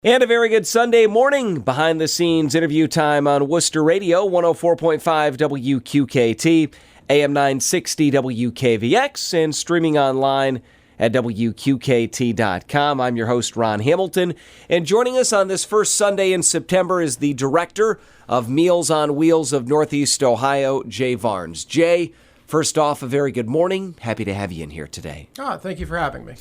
And a very good Sunday morning behind-the-scenes interview time on Worcester Radio, 104.5 WQKT, AM 960 WKVX, and streaming online at WQKT.com. I'm your host, Ron Hamilton, and joining us on this first Sunday in September is the Director of Meals on Wheels of Northeast Ohio, Jay Varnes. Jay, first off, a very good morning. Happy to have you in here today. Thank you for having me.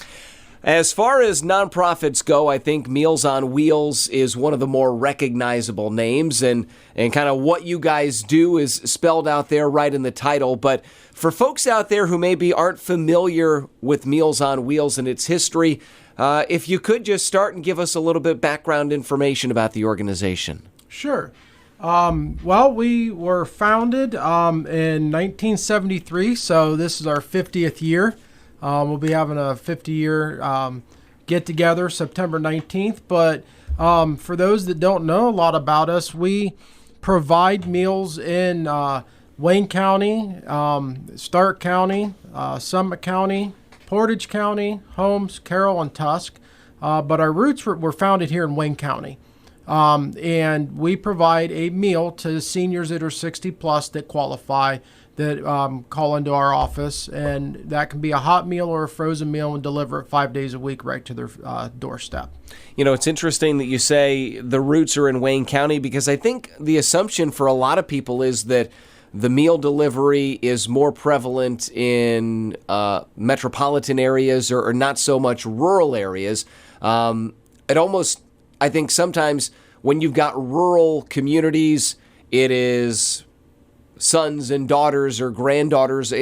As far as nonprofits go, I think Meals on Wheels is one of the more recognizable names, and kind of what you guys do is spelled out there right in the title. But for folks out there who maybe aren't familiar with Meals on Wheels and its history, if you could just start and give us a little bit background information about the organization. Sure. Well, we were founded in 1973, so this is our 50th year. We'll be having a 50-year get-together September 19th. But for those that don't know a lot about us, we provide meals in Wayne County, Stark County, Summit County, Portage County, Holmes, Carroll, and Tusk. But our roots were founded here in Wayne County. And we provide a meal to seniors that are 60-plus that qualify, that call into our office, and that can be a hot meal or a frozen meal, and deliver it 5 days a week right to their doorstep. You know, it's interesting that you say the roots are in Wayne County, because I think the assumption for a lot of people is that the meal delivery is more prevalent in metropolitan areas or not so much rural areas. It almost, I think sometimes when you've got rural communities, it is sons and daughters or granddaughters.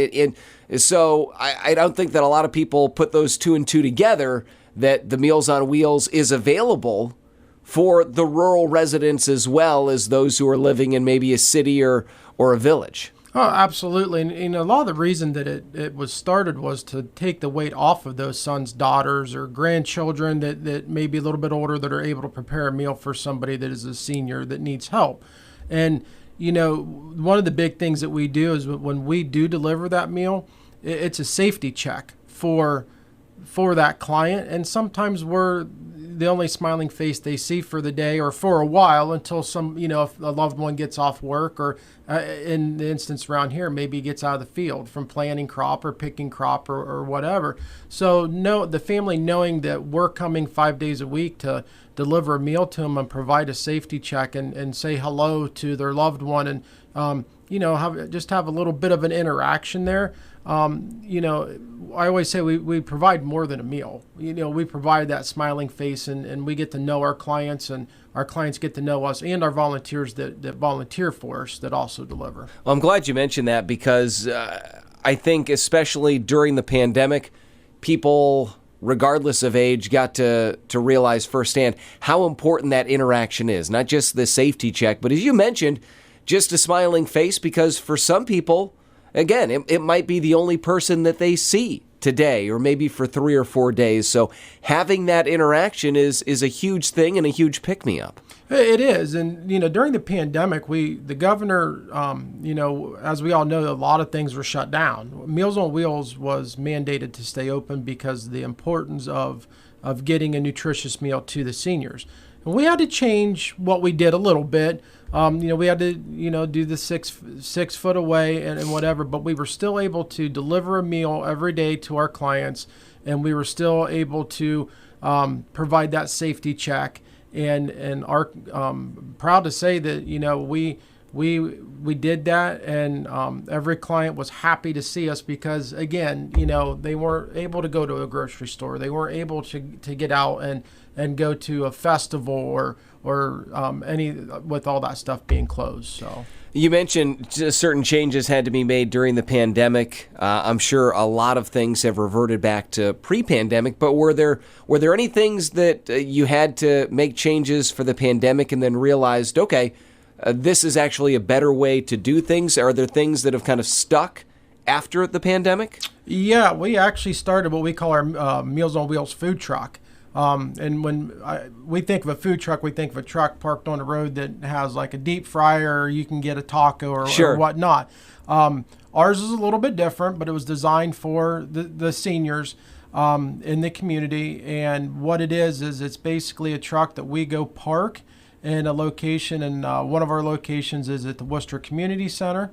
So I don't think that a lot of people put those two and two together, that the Meals on Wheels is available for the rural residents as well as those who are living in maybe a city or a village. Oh, absolutely. And a lot of the reason that it was started was to take the weight off of those sons, daughters, or grandchildren that may be a little bit older, that are able to prepare a meal for somebody that is a senior that needs help. And you know, one of the big things that we do is when we do deliver that meal, it's a safety check for that client. And sometimes we're the only smiling face they see for the day or for a while, until if a loved one gets off work, or in the instance around here, maybe gets out of the field from planting crop or picking crop or whatever. So the family knowing that we're coming 5 days a week to deliver a meal to them and provide a safety check and say hello to their loved one, and have a little bit of an interaction there. I always say we provide more than a meal. We provide that smiling face, and we get to know our clients, and our clients get to know us, and our volunteers that volunteer for us that also deliver. Well, I'm glad you mentioned that, because I think especially during the pandemic, people, regardless of age, got to realize firsthand how important that interaction is. Not just the safety check, but as you mentioned, just a smiling face, because for some people, again, it might be the only person that they see today, or maybe for 3 or 4 days. So having that interaction is a huge thing and a huge pick-me-up. It is. And, during the pandemic, the governor, as we all know, a lot of things were shut down. Meals on Wheels was mandated to stay open because of the importance of getting a nutritious meal to the seniors. And we had to change what we did a little bit. We had to, do the six foot away and whatever, but we were still able to deliver a meal every day to our clients, and we were still able to provide that safety check, and are proud to say that we did that, and every client was happy to see us, because again, they weren't able to go to a grocery store, they weren't able to get out and go to a festival or any, with all that stuff being closed. So you mentioned certain changes had to be made during the pandemic. I'm sure a lot of things have reverted back to pre-pandemic, but were there any things that you had to make changes for the pandemic and then realized, okay, this is actually a better way to do things? Are there things that have kind of stuck after the pandemic? Yeah, we actually started what we call our Meals on Wheels food truck. And when we think of a food truck, we think of a truck parked on the road that has like a deep fryer, or you can get a taco or whatnot. Ours is a little bit different, but it was designed for the seniors. in the community. And what it is it's basically a truck that we go park in a location, and one of our locations is at the Worcester Community Center.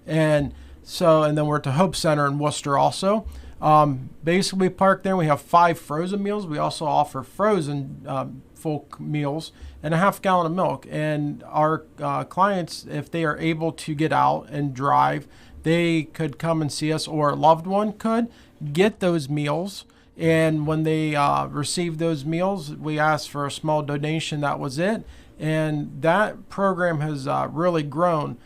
And then we're at the Hope Center in Worcester also. Basically, we park there. We have 5 frozen meals. We also offer frozen full meals and a half gallon of milk. And our clients, if they are able to get out and drive, they could come and see us, or a loved one could get those meals. And when they receive those meals, we ask for a small donation. That was it. And that program has really grown.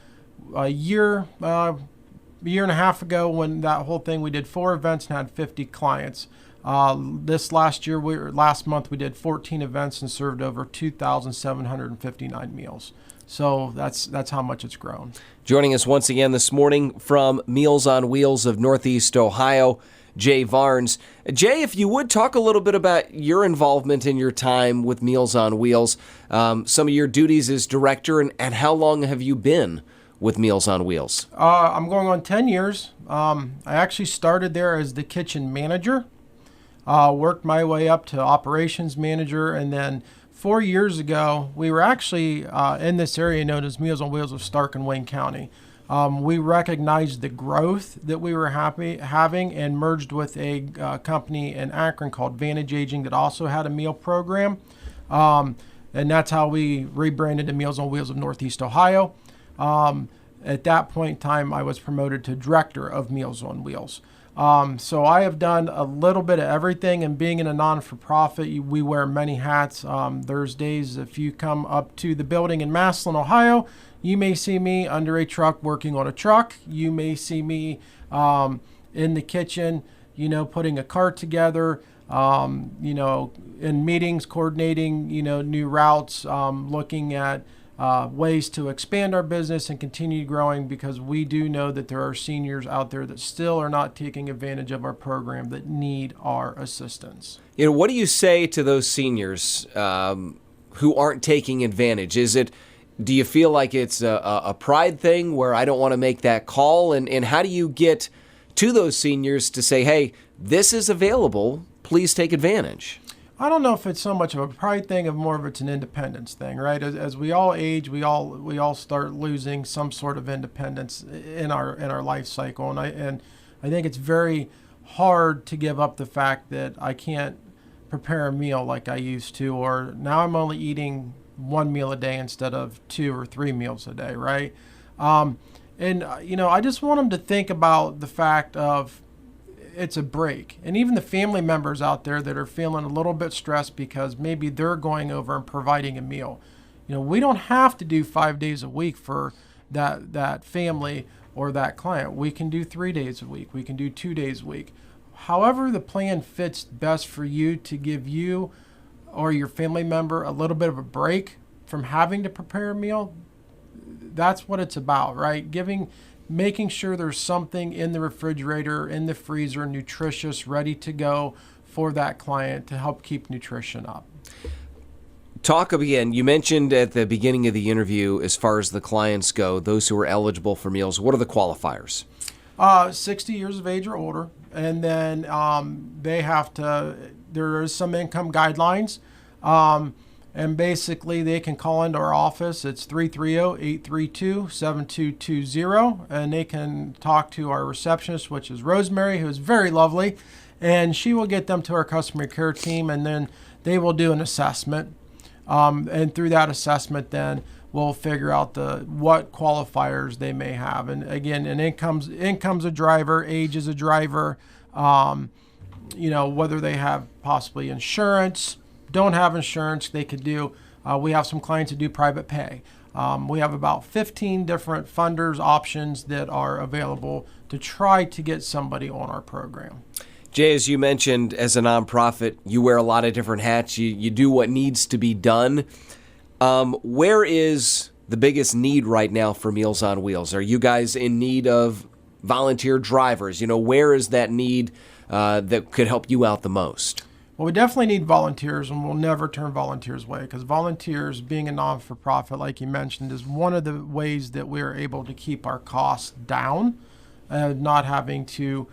A year and a half ago, when that whole thing, we did 4 events and had 50 clients. Last month, we did 14 events and served over 2,759 meals. So that's how much it's grown. Joining us once again this morning from Meals on Wheels of Northeast Ohio, Jay Varnes. Jay, if you would talk a little bit about your involvement in your time with Meals on Wheels, some of your duties as director, and how long have you been with Meals on Wheels? I'm going on 10 years. I actually started there as the kitchen manager, worked my way up to operations manager, and then 4 years ago, we were actually in this area known as Meals on Wheels of Stark and Wayne County. We recognized the growth that we were having and merged with a company in Akron called Vantage Aging that also had a meal program. And that's how we rebranded to Meals on Wheels of Northeast Ohio. At that point in time, I was promoted to director of Meals on Wheels. So I have done a little bit of everything, and being in a non-for-profit, we wear many hats. There's days if you come up to the building in Massillon, Ohio, you may see me under a truck working on a truck. You may see me in the kitchen, putting a cart together, in meetings, coordinating, new routes, looking at ways to expand our business and continue growing, because we do know that there are seniors out there that still are not taking advantage of our program that need our assistance. What do you say to those seniors who aren't taking advantage? Do you feel like it's a pride thing where I don't want to make that call? And how do you get to those seniors to say, hey, this is available, please take advantage? I don't know if it's so much of a pride thing, of more of it's an independence thing, right? As we all age, we all start losing some sort of independence in our life cycle, and I think it's very hard to give up the fact that I can't prepare a meal like I used to, or now I'm only eating 1 meal a day instead of 2 or 3 meals a day, right? I just want them to think about the fact of it's a break. And even the family members out there that are feeling a little bit stressed because maybe they're going over and providing a meal. We don't have to do 5 days a week for that family or that client. We can do 3 days a week. We can do 2 days a week. However the plan fits best for you to give you or your family member a little bit of a break from having to prepare a meal, that's what it's about, right? Making sure there's something in the refrigerator, in the freezer, nutritious, ready to go for that client to help keep nutrition up. Talk again. You mentioned at the beginning of the interview, as far as the clients go, those who are eligible for meals, what are the qualifiers? 60 years of age or older. And then there is some income guidelines. And basically, they can call into our office. It's 330-832-7220. And they can talk to our receptionist, which is Rosemary, who is very lovely. And she will get them to our customer care team, and then they will do an assessment. And through that assessment, then we'll figure out what qualifiers they may have. And again, income's a driver, age is a driver. Whether they have possibly insurance, don't have insurance, they could do. We have some clients that do private pay. We have about 15 different funders options that are available to try to get somebody on our program. Jay, as you mentioned, as a nonprofit, you wear a lot of different hats. You do what needs to be done. Where is the biggest need right now for Meals on Wheels? Are you guys in need of volunteer drivers? Where is that need that could help you out the most? Well, we definitely need volunteers, and we'll never turn volunteers away, because volunteers, being a non-for-profit, like you mentioned, is one of the ways that we're able to keep our costs down, not having to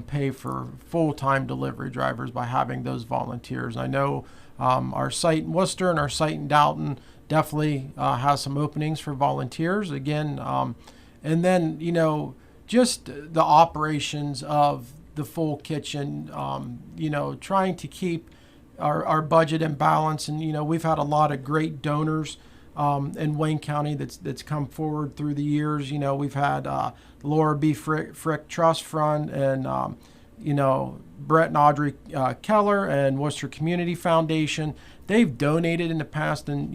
pay for full-time delivery drivers by having those volunteers. I know our site in Worcester and our site in Dalton definitely has some openings for volunteers again. And then, just the operations of the full kitchen, trying to keep our budget in balance. And, we've had a lot of great donors in Wayne County that's come forward through the years. We've had Laura B. Frick Trust Fund and, Brett and Audrey Keller and Worcester Community Foundation. They've donated in the past, and,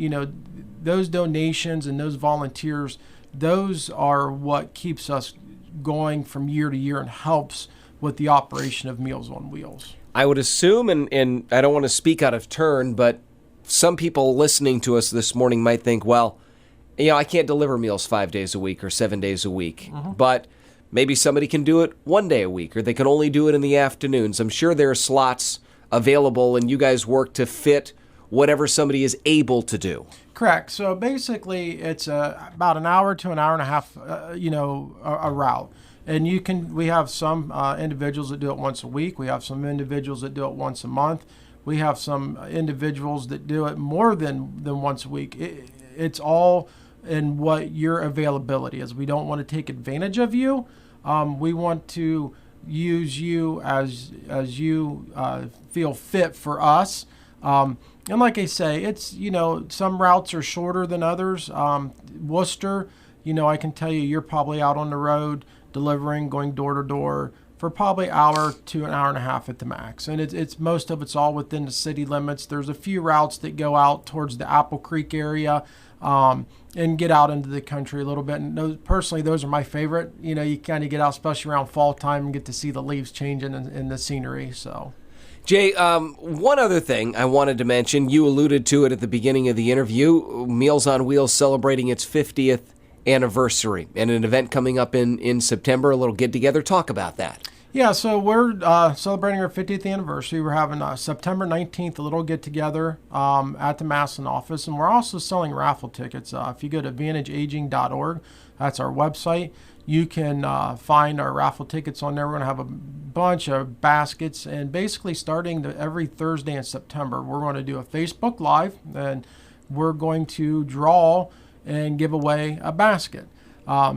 those donations and those volunteers, those are what keeps us going from year to year and helps with the operation of Meals on Wheels. I would assume, and I don't want to speak out of turn, but some people listening to us this morning might think, well, I can't deliver meals 5 days a week or 7 days a week, but maybe somebody can do it 1 day a week, or they can only do it in the afternoons. I'm sure there are slots available, and you guys work to fit whatever somebody is able to do. Correct. So basically, it's about an hour to an hour and a half, a route. And we have some individuals that do it once a week. We have some individuals that do it once a month. We have some individuals that do it more than once a week. It's all in what your availability is. We don't want to take advantage of you. We want to use you as you feel fit for us. And like I say, it's, some routes are shorter than others. Worcester, I can tell you're probably out on the road delivering, going door to door for probably an hour to an hour and a half at the max. And it's most of it's all within the city limits. There's a few routes that go out towards the Apple Creek area and get out into the country a little bit. And those are my favorite. You kind of get out, especially around fall time, and get to see the leaves changing in the scenery. So. Jay, one other thing I wanted to mention, you alluded to it at the beginning of the interview, Meals on Wheels celebrating its 50th anniversary and an event coming up in September, a little get-together. Talk about that. Yeah, so we're celebrating our 50th anniversary. We're having September 19th, a little get-together at the Maslin office, and we're also selling raffle tickets. If you go to vantageaging.org, that's our website, you can find our raffle tickets on there. We're going to have a bunch of baskets, and basically starting every Thursday in September, we're going to do a Facebook Live, and we're going to draw and give away a basket.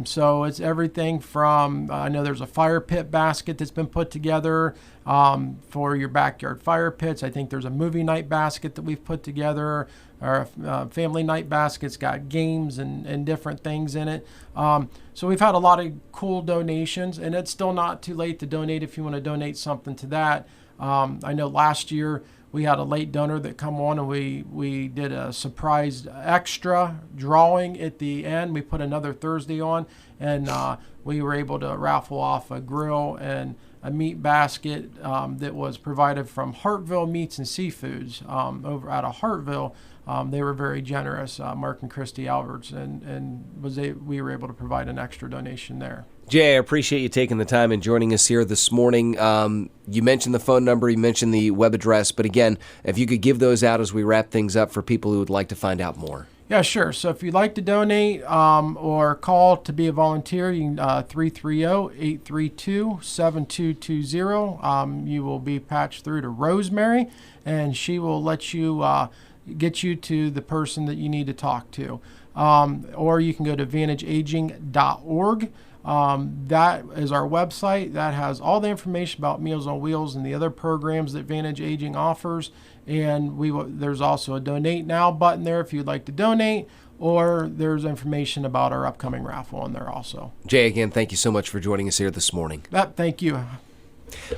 So it's everything from, I know there's a fire pit basket that's been put together for your backyard fire pits. I think there's a movie night basket that we've put together. Our family night basket's got games and different things in it. So we've had a lot of cool donations, and it's still not too late to donate if you want to donate something to that. I know last year we had a late donor that come on, and we did a surprise extra drawing at the end. We put another Thursday on, and we were able to raffle off a grill and a meat basket that was provided from Hartville Meats and Seafoods over out of Hartville. They were very generous, Mark and Christy Alberts, and we were able to provide an extra donation there. Jay, I appreciate you taking the time and joining us here this morning. You mentioned the phone number, you mentioned the web address, but again, if you could give those out as we wrap things up for people who would like to find out more. Yeah, sure. So if you'd like to donate or call to be a volunteer, you can 330-832-7220. You will be patched through to Rosemary, and she will let you get you to the person that you need to talk to. Or you can go to vantageaging.org. That is our website. That has all the information about Meals on Wheels and the other programs that Vantage Aging offers. And there's also a Donate Now button there if you'd like to donate, or there's information about our upcoming raffle on there also. Jay, again, thank you so much for joining us here this morning. Thank you.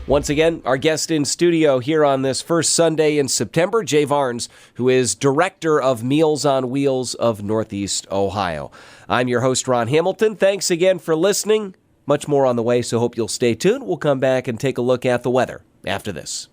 Once again, our guest in studio here on this first Sunday in September, Jay Varnes, who is Director of Meals on Wheels of Northeast Ohio. I'm your host, Ron Hamilton. Thanks again for listening. Much more on the way, so hope you'll stay tuned. We'll come back and take a look at the weather after this.